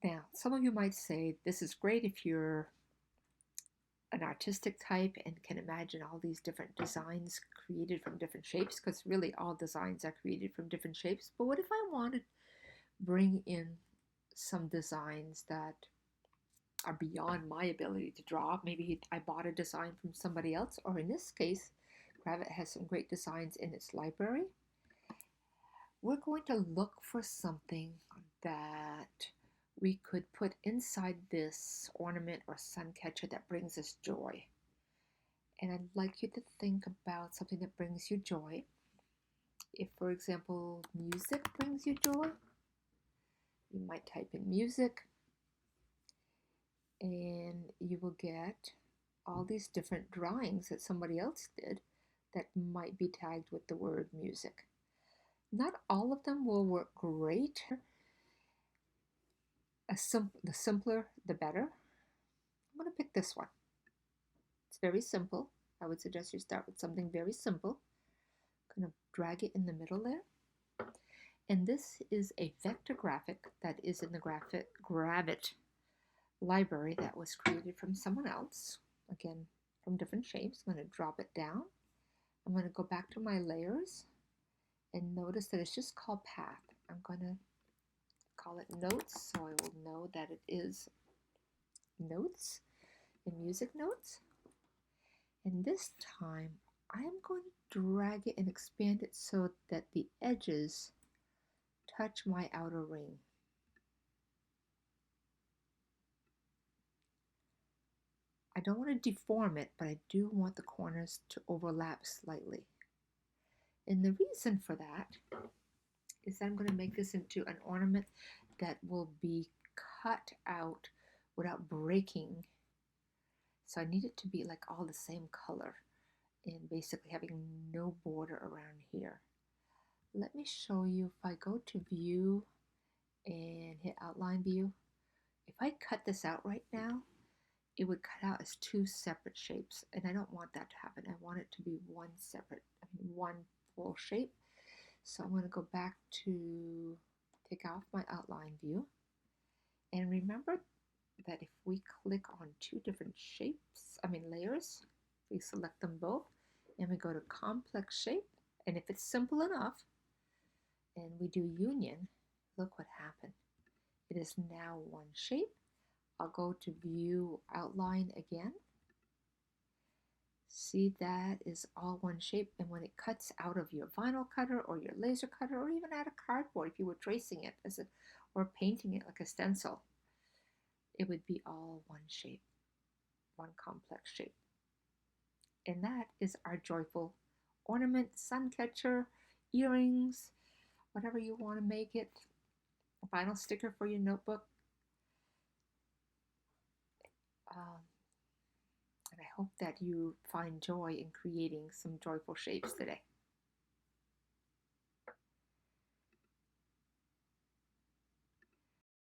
Now, some of you might say this is great if you're an artistic type and can imagine all these different designs created from different shapes, because really all designs are created from different shapes. But what if I wanted to bring in some designs that are beyond my ability to draw? Maybe I bought a design from somebody else, or in this case, Gravit has some great designs in its library. We're going to look for something that we could put inside this ornament or sun catcher that brings us joy. And I'd like you to think about something that brings you joy. If, for example, music brings you joy, you might type in music and you will get all these different drawings that somebody else did that might be tagged with the word music. Not all of them will work great. The simpler, the better. I'm going to pick this one. It's very simple. I would suggest you start with something very simple. I'm going to drag it in the middle there. And this is a vector graphic that is in the Gravit library that was created from someone else. Again, from different shapes. I'm going to drop it down. I'm going to go back to my layers and notice that it's just called path. I'm going to call it notes so I will know that it is notes and music notes. And this time I am going to drag it and expand it so that the edges touch my outer ring. I don't want to deform it, but I do want the corners to overlap slightly. And the reason for that is that I'm going to make this into an ornament that will be cut out without breaking. So I need it to be like all the same color and basically having no border around here. Let me show you. If I go to view and hit outline view, if I cut this out right now, it would cut out as two separate shapes, and I don't want that to happen. I want it to be one full shape. So I'm going to go back to take off my outline view. And remember that if we click on two different layers, we select them both and we go to complex shape. And if it's simple enough and we do union, look what happened. It is now one shape. I'll go to view outline again. See, that is all one shape, and when it cuts out of your vinyl cutter or your laser cutter or even out of cardboard, if you were tracing it or painting it like a stencil, it would be all one shape, one complex shape. And that is our joyful ornament, sun catcher, earrings, whatever you want to make it, a vinyl sticker for your notebook. And I hope that you find joy in creating some joyful shapes today.